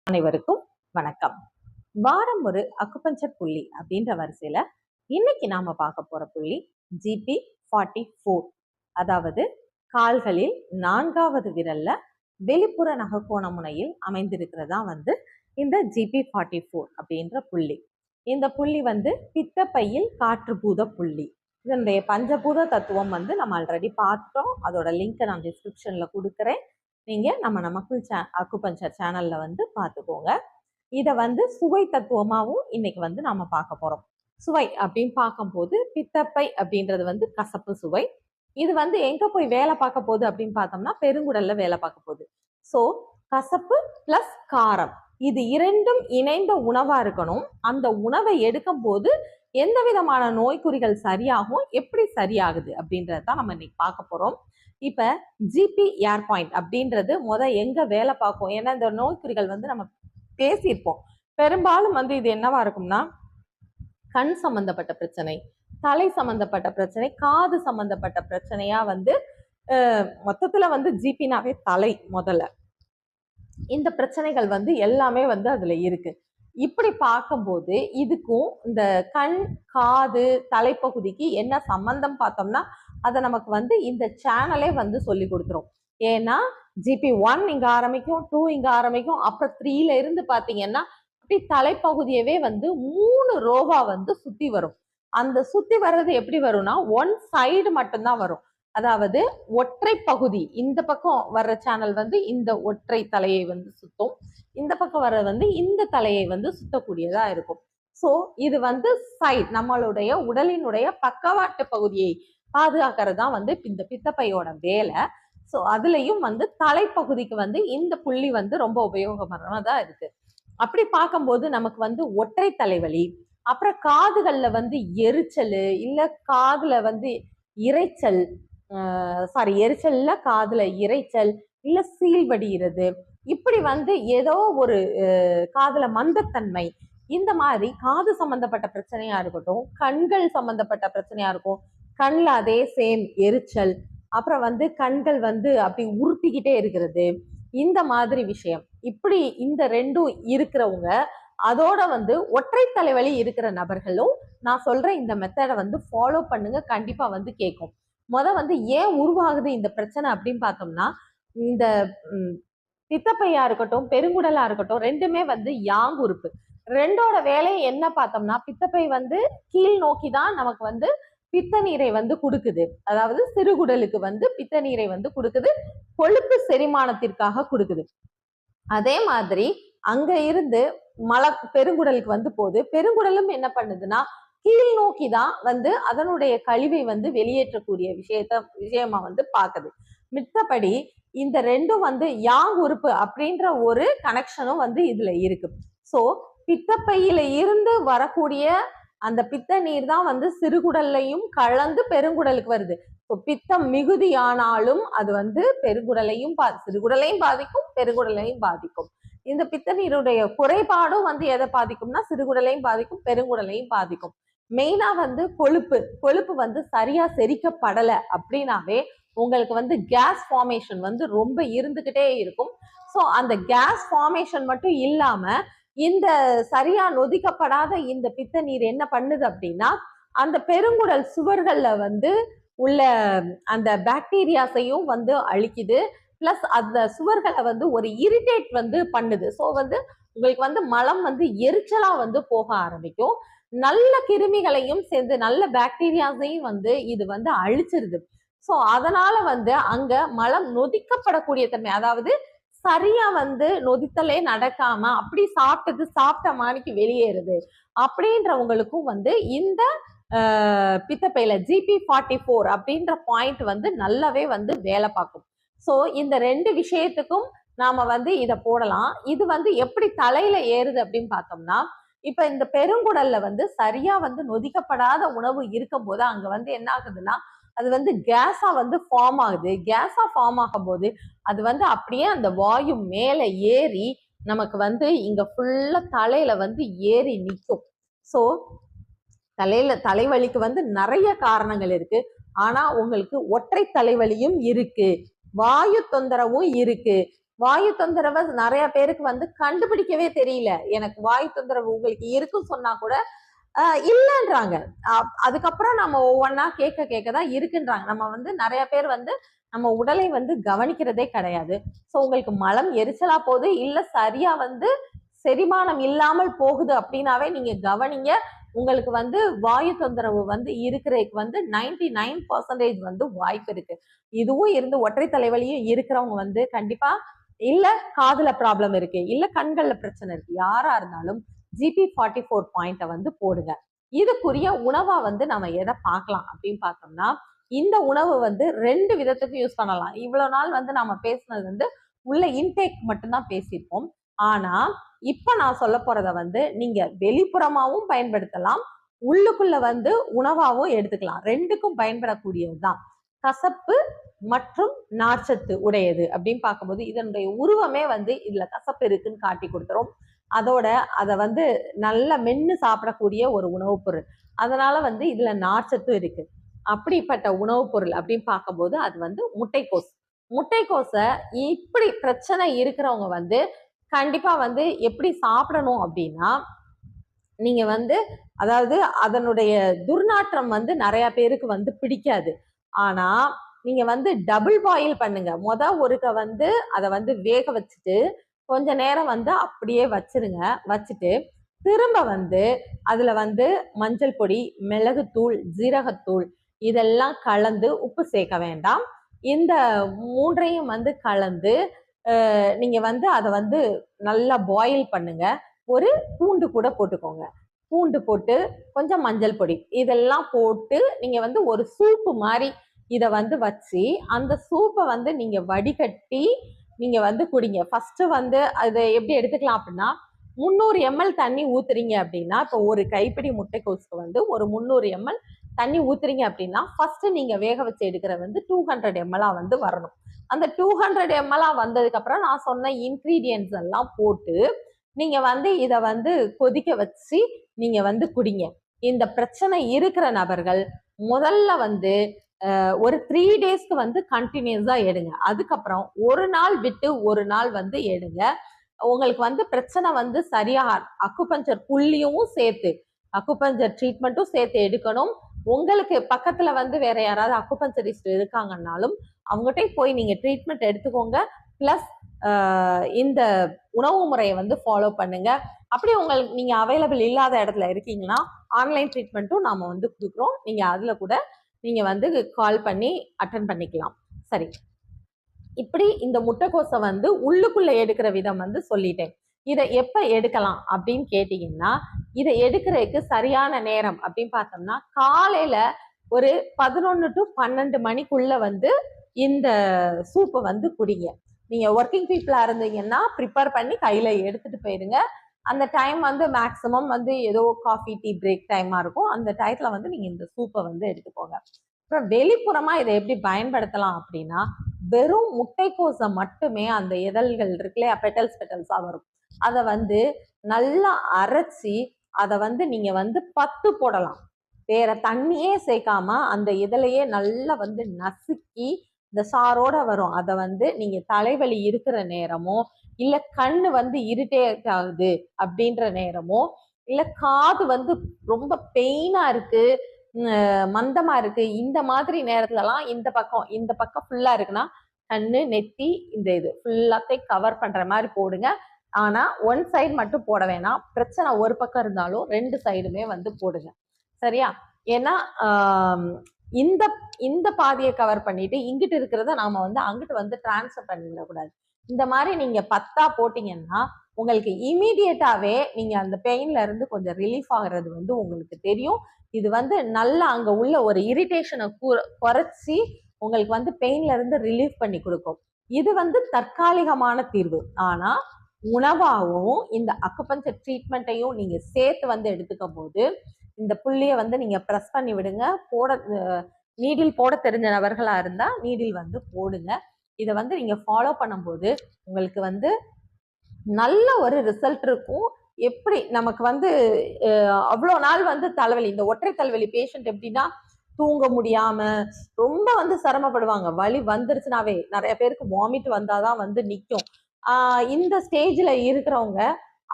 அனைவருக்கும் வணக்கம். வாரம் ஒரு அக்குபஞ்சர் புள்ளி அப்படின்ற வரிசையில இன்னைக்கு நாம பார்க்க போற புள்ளி GP44. அதாவது கால்களில் 4வது விரல்ல வெளிப்புற நகக்கோண முனையில் அமைந்திருக்கிறதா இந்த GP44 அப்படின்ற புள்ளி. இந்த புள்ளி பித்தப்பையில் காற்றுபூத புள்ளி. இதனுடைய பஞ்சபூத தத்துவம் நம்ம ஆல்ரெடி பார்த்தோம். அதோட லிங்க் நான் டிஸ்கிரிப்ஷன்ல கொடுக்குறேன். நீங்க நம்ம அக்குபஞ்சர் சேனல்ல பார்த்துக்கோங்க. இதை சுவை தத்துவமாகவும் இன்னைக்கு நாம பார்க்க போறோம். சுவை அப்படின்னு பார்க்கும்போது பித்தப்பை அப்படின்றது கசப்பு சுவை. இது எங்க போய் வேலை பார்க்க போகுது அப்படின்னு பார்த்தோம்னா பெருங்குடல்ல வேலை பார்க்க போகுது. ஸோ கசப்பு பிளஸ் காரம் இது இரண்டும் இணைந்த உணவா இருக்கணும். அந்த உணவை எடுக்கும் போது எந்த விதமான நோய்க்குறிகள் சரியாகும், எப்படி சரியாகுது அப்படின்றதான் நம்ம இன்னைக்கு பார்க்க போறோம். இப்ப ஜிபி ஏர் பாயிண்ட் அப்படின்றது எங்க வேலை பார்க்கும். ஏன்னா இந்த நோய்க்குறிகள் நம்ம பேசியிருப்போம். பெரும்பாலும் இது என்னவா இருக்கும்னா கண் சம்பந்தப்பட்ட பிரச்சனை, தலை சம்பந்தப்பட்ட பிரச்சனை, காது சம்பந்தப்பட்ட பிரச்சனையா மொத்தத்துல ஜிபினாவே தலை முதல்ல. இந்த பிரச்சனைகள் எல்லாமே அதுல இருக்கு. இப்படி பார்க்கும்போது இதுக்கும் இந்த கண் காது தலைப்பகுதிக்கு என்ன சம்பந்தம் பார்த்தோம்னா அதை நமக்கு இந்த சேனலே சொல்லி கொடுத்துரும். ஏன்னா GP1 இங்க ஆரம்பிக்கும், 2 இங்க ஆரம்பிக்கும், அப்புறம் 3ல இருந்து பாத்தீங்கன்னா அப்படி தலைப்பகுதியவே 3 ரோவா சுத்தி வரும். அந்த சுத்தி வர்றது எப்படி வரும்னா ஒன் சைடு மட்டும்தான் வரும். அதாவது ஒற்றை பகுதி இந்த பக்கம் வர்ற சேனல் இந்த ஒற்றை தலையை சுத்தும், இந்த பக்கம் வர்றது இந்த தலையை சுத்தக்கூடியதா இருக்கும். ஸோ இது சைட் நம்மளுடைய உடலினுடைய பக்கவாட்டு பகுதியை பாதுகாக்கிறது தான் இந்த பித்தப்பையோட வேலை. ஸோ அதுலயும் தலைப்பகுதிக்கு இந்த புள்ளி ரொம்ப உபயோகமானதா இருக்கு. அப்படி பார்க்கும்போது நமக்கு ஒற்றை தலைவலி, அப்புறம் காதுகள்ல எரிச்சல், இல்ல காதுல இரைச்சல், எரிச்சல்ல காதுல இரைச்சல், இல்ல சீல் வடிகிறது, இப்படி ஏதோ ஒரு காதுல மந்தத்தன்மை, இந்த மாதிரி காது சம்பந்தப்பட்ட பிரச்சனையா இருக்கட்டும், கண்கள் சம்பந்தப்பட்ட பிரச்சனையா இருக்கும், கண்ணில் அதே சேம் எரிச்சல், அப்புறம் கண்கள் அப்படி உறுத்திக்கிட்டே இருக்கிறது, இந்த மாதிரி விஷயம். இப்படி இந்த ரெண்டும் இருக்கிறவங்க அதோட ஒற்றை தலைவலி இருக்கிற நபர்களும் நான் சொல்ற இந்த மெத்தடை ஃபாலோ பண்ணுங்க. கண்டிப்பா கேட்கும். ஏன் உருவாகுது இந்த பிரச்சனை அப்படின்னு பார்த்தோம்னா இந்த பித்தப்பையா இருக்கட்டும் பெருங்குடலா இருக்கட்டும் ரெண்டுமே யாங் உறுப்பு. ரெண்டோட வேலையை என்ன பார்த்தோம்னா பித்தப்பை கீழ் நோக்கி தான் நமக்கு பித்த நீரை கொடுக்குது. அதாவது சிறுகுடலுக்கு பித்த நீரை கொடுக்குது, கொழுப்பு செரிமானத்திற்காக கொடுக்குது. அதே மாதிரி அங்க இருந்து பெருங்குடலுக்கு போது பெருங்குடலும் என்ன பண்ணுதுன்னா கீழ் நோக்கி தான் அதனுடைய கழிவை வெளியேற்றக்கூடிய விஷயமா பாக்குது. மித்தபடி இந்த ரெண்டும் யாங் உறுப்பு அப்படின்ற ஒரு கனெக்ஷனும் இதுல இருக்கு. சோ பித்தப்பையில இருந்து வரக்கூடிய அந்த பித்த நீர் தான் சிறுகுடல்லையும் கலந்து பெருங்குடலுக்கு வருது. பித்தம் மிகுதியானாலும் அது பெருங்குடலையும் சிறுகுடலையும் பாதிக்கும், பெருங்குடலையும் பாதிக்கும். இந்த பித்த நீருடைய குறைபாடும் எதை பாதிக்கும்னா சிறுகுடலையும் பாதிக்கும், பெருங்குடலையும் பாதிக்கும். மெயினா கொழுப்பு சரியா செரிக்கப்படலை அப்படின்னாவே உங்களுக்கு கேஸ் ஃபார்மேஷன் ரொம்ப இருந்துகிட்டே இருக்கும். ஸோ அந்த கேஸ் ஃபார்மேஷன் மட்டும் இல்லாம இந்த சரியா நொதிக்கப்படாத இந்த பித்த நீர் என்ன பண்ணுது அப்படின்னா அந்த பெருங்குடல் சுவர்கள்ல உள்ள அந்த பாக்டீரியாஸையும் அழிக்குது. பிளஸ் அந்த சுவர்களை ஒரு இரிட்டேட் பண்ணுது. ஸோ உங்களுக்கு மலம் எரிச்சலா போக ஆரம்பிக்கும். நல்ல கிருமிகளையும் சேர்ந்து நல்ல பாக்டீரியாஸையும் இது அழிச்சிருது. ஸோ அதனால அங்க மலம் நொதிக்கப்படக்கூடிய தன்மை, அதாவது சரியா நொதித்தலே நடக்காம அப்படி சாப்பிட்ட மாதிரிக்கு வெளியேறுது அப்படின்றவங்களுக்கும் இந்த பித்தப்பையில GP44 அப்படின்ற பாயிண்ட் நல்லாவே வேலை பார்க்கும். ஸோ இந்த ரெண்டு விஷயத்துக்கும் நாம இதை போடலாம். இது எப்படி தலையில ஏறுது அப்படின்னு பார்த்தோம்னா இப்ப இந்த பெருங்குடல்ல சரியா நொதிக்கப்படாத உணவு இருக்கும் போது அங்க என்ன ஆகுதுன்னா அது கேஸா ஃபார்ம் ஆகுது. கேஸா ஃபார்ம் ஆகும் போது அது அப்படியே அந்த வாயு மேல ஏறி நமக்கு இங்க ஃபுல்லா தலையில ஏறி நிற்கும். ஸோ தலைவலிக்கு நிறைய காரணங்கள் இருக்கு. ஆனா உங்களுக்கு ஒற்றை தலைவலியும் இருக்கு, வாயு தொந்தரவும் இருக்கு, வாயு தொந்தரவை நிறைய பேருக்கு வந்து கண்டுபிடிக்கவே தெரியல. எனக்கு வாயு தொந்தரவு உங்களுக்கு இருக்குன்னு சொன்னா கூட இல்லைன்றாங்க. அதுக்கப்புறம் நம்ம ஒவ்வொன்னா கேட்க கேட்கதான் இருக்குன்றாங்க. நம்ம வந்து நிறைய பேர் வந்து நம்ம உடலை வந்து கவனிக்கிறதே கிடையாது. ஸோ உங்களுக்கு மலம் எரிச்சலா போகுது, இல்ல சரியா வந்து செரிமானம் இல்லாமல் போகுது அப்படின்னாவே நீங்க கவனிங்க. உங்களுக்கு வந்து வாயு தொந்தரவு வந்து இருக்கிறதுக்கு வந்து 99% வந்து வாய்ப்பு இருக்கு. இதுவும் இருந்து ஒற்றை தலைவலியும் இருக்கிறவங்க வந்து கண்டிப்பா இல்ல காதுல ப்ராப்ளம் இருக்கு, இல்ல கண்கள்ல பிரச்சனை இருக்கு, யாரா இருந்தாலும் GP44 பாயிண்ட வந்து போடுங்க. இதுக்குரிய உணவா வந்து நம்ம எதை பார்க்கலாம் அப்படின்னு பார்த்தோம்னா, இந்த உணவு வந்து 2 விதத்துக்கு யூஸ் பண்ணலாம். இவ்வளவு நாள் வந்து நம்ம பேசினது வந்து உள்ள இன்டேக் மட்டும்தான் பேசியிருப்போம். ஆனா இப்ப நான் சொல்ல போறத வந்து நீங்க வெளிப்புறமாவும் பயன்படுத்தலாம், உள்ளுக்குள்ள வந்து உணவாவும் எடுத்துக்கலாம். 2க்கும் பயன்படக்கூடியதுதான். கசப்பு மற்றும் நார்ச்சத்து உடையது அப்படின்னு பார்க்கும்போது இதனுடைய உருவமே வந்து இதுல கசப்பு இருக்குன்னு காட்டி கொடுத்துரும். அதோட அதை வந்து நல்லா மென்னு சாப்பிடக்கூடிய ஒரு உணவுப் பொருள். அதனால வந்து இதுல நார்ச்சத்தும் இருக்கு. அப்படிப்பட்ட உணவுப் பொருள் அப்படின்னு பார்க்கும்போது அது வந்து முட்டைக்கோஸ். முட்டைக்கோஸை இப்படி பிரச்சனை இருக்கிறவங்க வந்து கண்டிப்பா வந்து எப்படி சாப்பிடணும் அப்படின்னா, நீங்க வந்து அதாவது அதனுடைய துர்நாற்றம் வந்து நிறைய பேருக்கு வந்து பிடிக்காது. ஆனா நீங்க வந்து டபுள் பாயில் பண்ணுங்க. ஒருக்க வந்து அதை வந்து வேக வச்சுட்டு கொஞ்ச நேரம் வந்து அப்படியே வச்சிருங்க. வச்சுட்டு திரும்ப வந்து அதுல வந்து மஞ்சள் பொடி, மிளகுத்தூள், ஜீரகத்தூள் இதெல்லாம் கலந்து, உப்பு சேர்க்க வேண்டாம், இந்த 3ஐயும் வந்து கலந்து நீங்க வந்து அதை வந்து நல்லா பாயில் பண்ணுங்க. ஒரு பூண்டு கூட போட்டுக்கோங்க. பூண்டு போட்டு கொஞ்சம் மஞ்சள் பொடி இதெல்லாம் போட்டு நீங்க வந்து ஒரு சூப்பு மாதிரி இதை வந்து வச்சு அந்த சூப்பை வந்து நீங்க வடிகட்டி நீங்க வந்து குடிங்க. ஃபர்ஸ்ட் வந்து அதை எப்படி எடுத்துக்கலாம் அப்படின்னா, 300 ml தண்ணி ஊத்துறீங்க அப்படின்னா, இப்போ ஒரு கைப்பிடி முட்டைக்கோசுக்கு வந்து ஒரு 300 ml தண்ணி ஊத்துறீங்க அப்படின்னா, ஃபர்ஸ்ட் நீங்க வேக வச்சு எடுக்கிற வந்து 200 ml வந்து வரணும். அந்த 200 ml வந்ததுக்கு அப்புறம் நான் சொன்ன இன்கிரீடியன்ஸ் எல்லாம் போட்டு நீங்க வந்து இதை வந்து கொதிக்க வச்சு நீங்க வந்து குடிங்க. இந்த பிரச்சனை இருக்கிற நபர்கள் முதல்ல வந்து ஒரு 3 டேஸ்க்கு வந்து கண்டினியூஸா எடுங்க. அதுக்கப்புறம் ஒரு நாள் விட்டு ஒரு நாள் வந்து எடுங்க. உங்களுக்கு வந்து பிரச்சனை வந்து சரியா அக்குபஞ்சர் புள்ளியும் சேர்த்து அக்குபஞ்சர் ட்ரீட்மெண்ட்டும் சேர்த்து எடுக்கணும். உங்களுக்கு பக்கத்துல வந்து வேற யாராவது அக்குபஞ்சரிஸ்ட் இருக்காங்கன்னாலும் அவங்ககிட்ட போய் நீங்க ட்ரீட்மெண்ட் எடுத்துக்கோங்க. பிளஸ் இந்த உணவு முறையை வந்து ஃபாலோ பண்ணுங்க. அப்படி உங்களுக்கு நீங்க அவைலபிள் இல்லாத இடத்துல இருக்கீங்கன்னா ஆன்லைன் ட்ரீட்மெண்ட்டும் நாம வந்து கொடுக்குறோம். நீங்க அதுல கூட நீங்க வந்து கால் பண்ணி அட்டன் பண்ணிக்கலாம். சரி, இப்படி இந்த முட்டைக்கோசை வந்து உள்ளுக்குள்ள எடுக்கிற விதம் வந்து சொல்லிட்டேன். இதை எப்ப எடுக்கலாம் அப்படின்னு கேட்டீங்கன்னா, இதை எடுக்கிறதுக்கு சரியான நேரம் அப்படின்னு பார்த்தோம்னா காலையில ஒரு 11 to 12 மணிக்குள்ள வந்து இந்த சூப்பை வந்து குடிங்க. நீங்க ஒர்க்கிங் பீப்புளா இருந்தீங்கன்னா ப்ரிப்பேர் பண்ணி கையில எடுத்துட்டு போயிருங்க. அந்த டைம் வந்து மேக்சிமம் வந்து ஏதோ காஃபி டீ பிரேக் டைமா இருக்கும். அந்த டயத்துல வந்து நீங்க இந்த சூப்பை வந்து எடுத்துக்கோங்க. அப்புறம் வெளிப்புறமா இதை எப்படி பயன்படுத்தலாம் அப்படின்னா, வெறும் முட்டைக்கோஸை மட்டுமே அந்த இதழ்கள் இருக்குல்லையா, பெட்டல்ஸா வரும், அதை வந்து நல்லா அரைச்சி அதை வந்து நீங்க வந்து 10 போடலாம். வேற தண்ணியே சேர்க்காம அந்த இதழையே நல்லா வந்து நசுக்கி இந்த சாரோட வரும். அதை வந்து நீங்க தலைவலி இருக்கிற நேரமோ, இல்ல கண்ணு வந்து இரிட்டேட் ஆகுது அப்படின்ற நேரமோ, இல்ல காது வந்து ரொம்ப பெயினா இருக்கு, மந்தமா இருக்கு, இந்த மாதிரி நேரத்துலலாம் இந்த பக்கம் ஃபுல்லா இருக்குன்னா கண்ணு, நெத்தி, இந்த இது ஃபுல்லாத்தையும் கவர் பண்ற மாதிரி போடுங்க. ஆனா ஒன் சைடு மட்டும் போட வேணாம். பிரச்சனை ஒரு பக்கம் இருந்தாலும் 2 சைடுமே வந்து போடுங்க. சரியா? ஏன்னா இந்த இந்த பாதியை கவர் பண்ணிட்டு இங்கிட்டு இருக்கிறத நாம வந்து அங்கிட்டு வந்து டிரான்ஸ்ஃபர் பண்ணி விடக்கூடாது. இந்த மாதிரி நீங்க 10 போட்டீங்கன்னா உங்களுக்கு இமீடியட்டாவே நீங்க அந்த பெயின்ல இருந்து கொஞ்சம் ரிலீஃப் ஆகுறது வந்து உங்களுக்கு தெரியும். இது வந்து நல்லா அங்க உள்ள ஒரு இரிட்டேஷனை குறைச்சி உங்களுக்கு வந்து பெயின்ல இருந்து ரிலீஃப் பண்ணி கொடுக்கும். இது வந்து தற்காலிகமான தீர்வு. ஆனா உணவாகவும் இந்த அக்குபஞ்சர் ட்ரீட்மெண்ட்டையும் நீங்க சேர்த்து வந்து எடுத்துக்கும் போது இந்த புள்ளிய வந்து நீங்க ப்ரெஸ் பண்ணி விடுங்க. நீடில் போட தெரிஞ்ச நபர்களா இருந்தா நீடில் வந்து போடுங்க. இதை வந்து நீங்க ஃபாலோ பண்ணும்போது உங்களுக்கு வந்து நல்ல ஒரு ரிசல்ட் இருக்கும். எப்படி நமக்கு வந்து அவ்வளோ நாள் வந்து தலைவலி, இந்த ஒற்றை தலைவலி பேஷண்ட் எப்படின்னா தூங்க முடியாம ரொம்ப வந்து சிரமப்படுவாங்க. வலி வந்துருச்சுனாவே நிறைய பேருக்கு வாமிட் வந்தாதான் வந்து நிற்கும். இந்த ஸ்டேஜ்ல இருக்கிறவங்க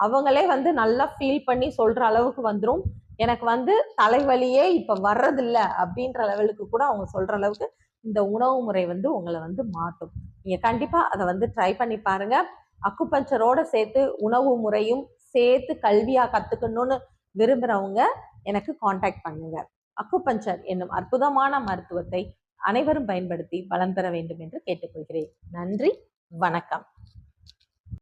அவங்களே வந்து நல்லா ஃபீல் பண்ணி சொல்ற அளவுக்கு வந்துடும். எனக்கு வந்து தலைவலியே இப்ப வர்றதில்ல அப்படின்ற லெவலுக்கு கூட அவங்க சொல்ற அளவுக்கு இந்த உணவு முறை வந்து உங்களை வந்து மாற்றும். நீங்க கண்டிப்பா அதை வந்து ட்ரை பண்ணி பாருங்க. அக்குபஞ்சரோட சேர்த்து உணவு முறையும் சேர்த்து கல்வியா கத்துக்கணும்னு விரும்புறவங்க எனக்கு காண்டாக்ட் பண்ணுங்க. அக்குபஞ்சர் என்னும் அற்புதமான மருத்துவத்தை அனைவரும் பயன்படுத்தி பலன் பெற வேண்டும் என்று கேட்டுக்கொள்கிறேன். நன்றி, வணக்கம்.